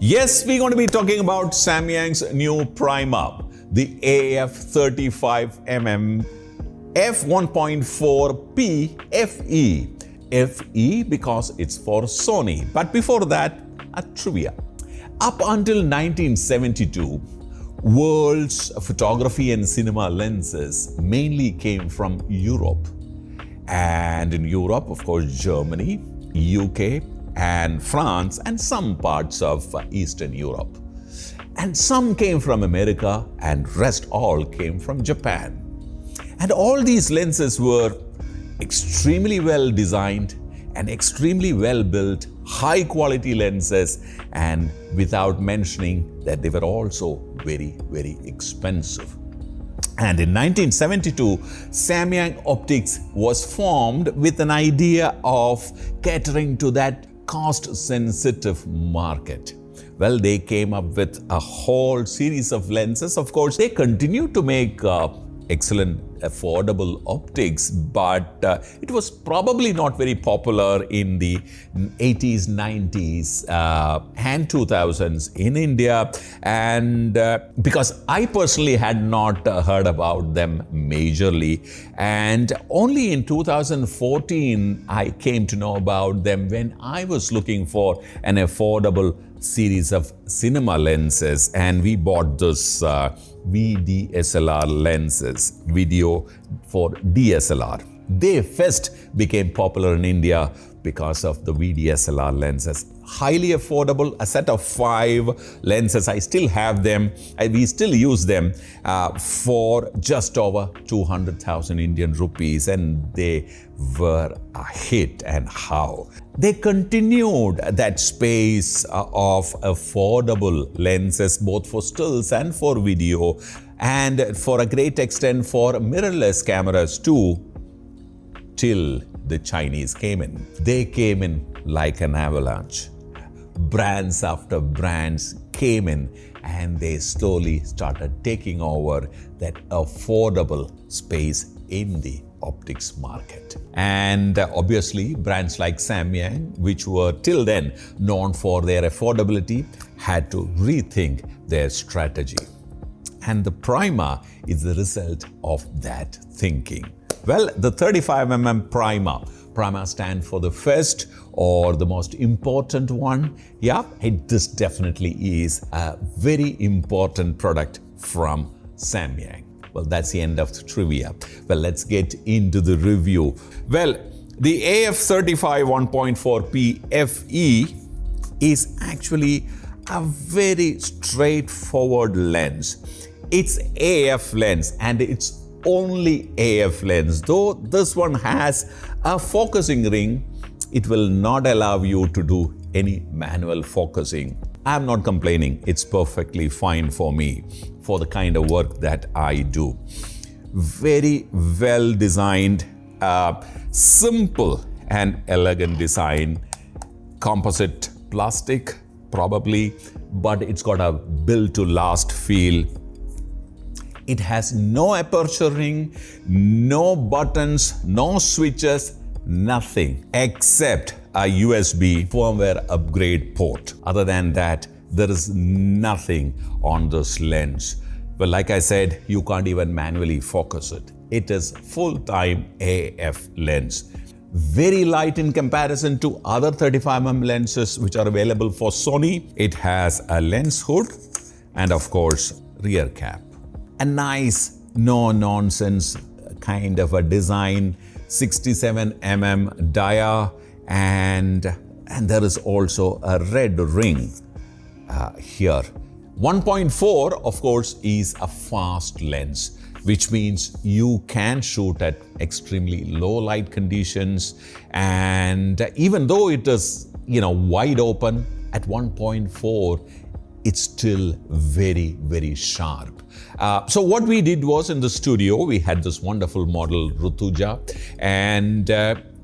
Yes, we're going to be talking about Samyang's new Prima, the AF35mm F1.4 FE. FE because it's for Sony. But before that, a trivia. Up until 1972, world's photography and cinema lenses mainly came from Europe. And in Europe, of course, Germany, UK, and France, and some parts of Eastern Europe. And some came from America, and rest all came from Japan. And all these lenses were extremely well designed and extremely well built, high quality lenses, and without mentioning that they were also very, very expensive. And in 1972, Samyang Optics was formed with an idea of catering to that cost-sensitive market. Well, they came up with a whole series of lenses. Of course, they continue to make excellent, affordable optics, but it was probably not very popular in the 80s, 90s, and 2000s in India. And because I personally had not heard about them majorly. And only in 2014, I came to know about them when I was looking for an affordable series of cinema lenses, and we bought this VDSLR lenses, video for DSLR. They first became popular in India because of the VDSLR lenses. Highly affordable, a set of 5 lenses. I still have them, and we still use them for just over 200,000 Indian rupees, and they were a hit. And how? They continued that space of affordable lenses, both for stills and for video, and for a great extent for mirrorless cameras too, till the Chinese came in. They came in like an avalanche. Brands after brands came in, and they slowly started taking over that affordable space in the optics market. And obviously, brands like Samyang, which were till then known for their affordability, had to rethink their strategy. And the Prima is the result of that thinking. Well, the 35mm Prima stands for the first or the most important one. Yeah, this definitely is a very important product from Samyang. Well, that's the end of the trivia. Well, let's get into the review. Well, the AF35 1.4 FE is actually a very straightforward lens. It's AF lens, and it's only AF lens. Though this one has a focusing ring, it will not allow you to do any manual focusing. I'm not complaining. It's perfectly fine for me, for the kind of work that I do. Very well designed, simple and elegant design. Composite plastic, probably, but it's got a built to last feel. It has no aperture ring, no buttons, no switches, nothing except a USB firmware upgrade port. Other than that, there is nothing on this lens. Well, like I said, you can't even manually focus it. It is full-time AF lens. Very light in comparison to other 35mm lenses which are available for Sony. It has a lens hood and, of course, rear cap. A nice, no-nonsense kind of a design, 67mm dia, and there is also a red ring here. 1.4, of course, is a fast lens, which means you can shoot at extremely low light conditions, and even though it is, wide open at 1.4, it's still very, very sharp. So what we did was, in the studio, we had this wonderful model, Rutuja, and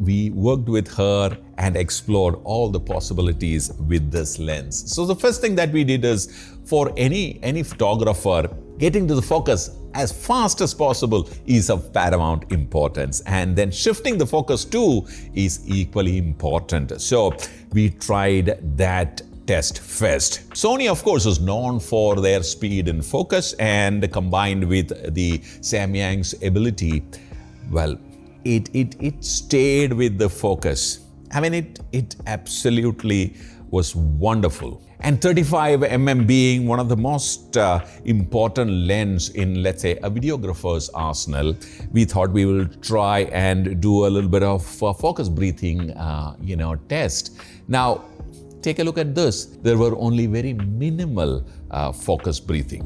we worked with her and explored all the possibilities with this lens. So the first thing that we did is, for any photographer, getting to the focus as fast as possible is of paramount importance. And then shifting the focus too is equally important. So we tried that test fest. Sony, of course, is known for their speed and focus, and combined with the Samyang's ability, well, it stayed with the focus. I mean, it absolutely was wonderful. And 35mm being one of the most important lens in, let's say, a videographer's arsenal, we thought we will try and do a little bit of focus breathing, test. Now, take a look at this. There were only very minimal focus breathing.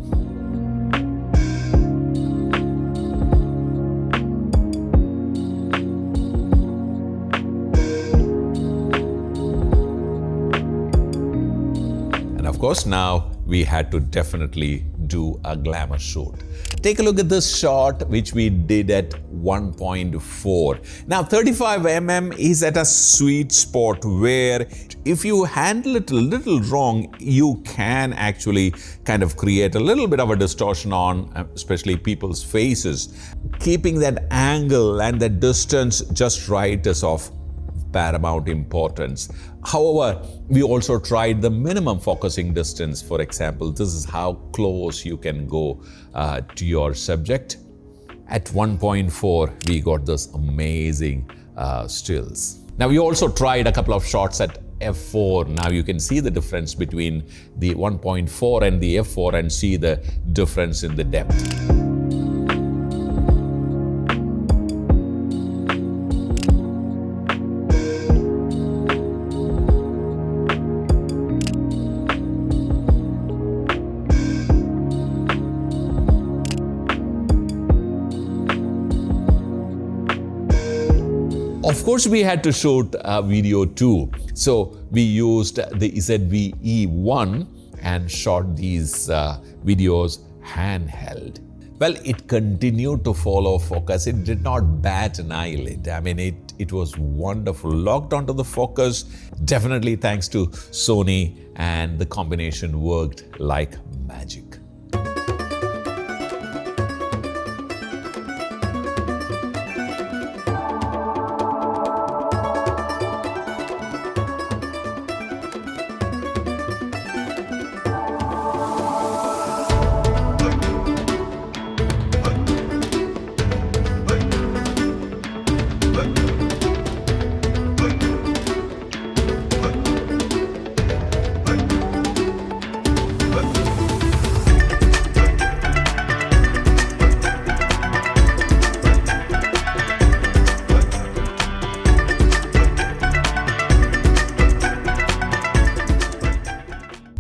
Of course, now we had to definitely do a glamour shoot. Take a look at this shot, which we did at 1.4. Now, 35mm is at a sweet spot where if you handle it a little wrong, you can actually kind of create a little bit of a distortion on especially people's faces. Keeping that angle and the distance just right is of paramount importance. However, we also tried the minimum focusing distance. For example, this is how close you can go to your subject. At 1.4, we got this amazing stills. Now, we also tried a couple of shots at f4. Now you can see the difference between the 1.4 and the f4 and see the difference in the depth. Of course, we had to shoot a video too. So we used the ZV-E1 and shot these videos handheld. Well, it continued to follow focus. It did not bat an eyelid. I mean, it was wonderful. Locked onto the focus. Definitely thanks to Sony, and the combination worked like magic.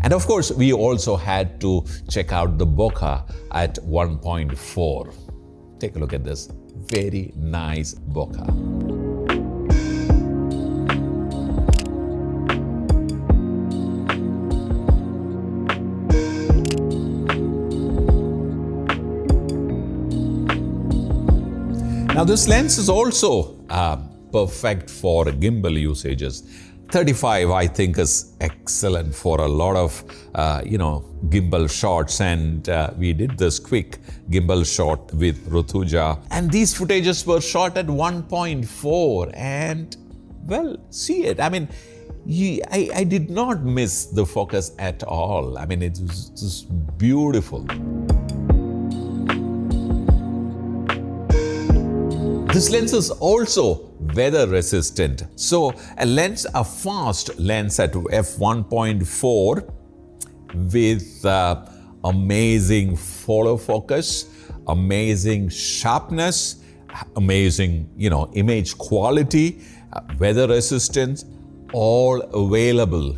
And of course, we also had to check out the bokeh at 1.4. Take a look at this. Very nice bokeh. Now, this lens is also perfect for gimbal usages. 35, I think, is excellent for a lot of, gimbal shots. And we did this quick gimbal shot with Rutuja. And these footages were shot at 1.4. And, well, see it. I mean, I did not miss the focus at all. I mean, it was just beautiful. This lens is also weather resistant. So a fast lens at f1.4 with amazing follow focus, amazing sharpness, amazing, image quality, weather resistance, all available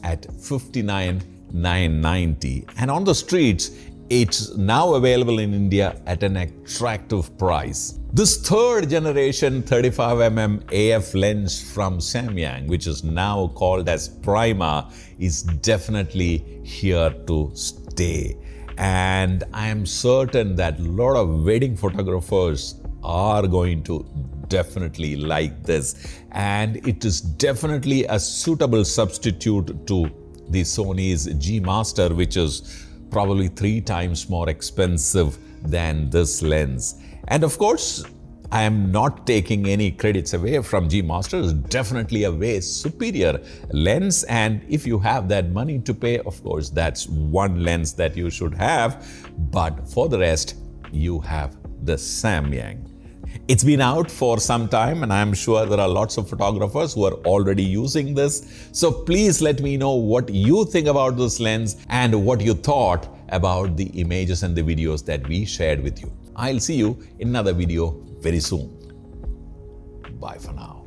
at 59,990. And on the streets, it's now available in India at an attractive price. This third generation 35mm AF lens from Samyang, which is now called as Prima, is definitely here to stay. And I am certain that a lot of wedding photographers are going to definitely like this. And it is definitely a suitable substitute to the Sony's G Master, which is probably 3 times more expensive than this lens. And of course, I am not taking any credits away from G Master. It's definitely a way superior lens, and if you have that money to pay, of course, that's one lens that you should have. But for the rest, you have the Samyang. It's been out for some time, and I'm sure there are lots of photographers who are already using this. So please let me know what you think about this lens and what you thought about the images and the videos that we shared with you. I'll see you in another video very soon. Bye for now.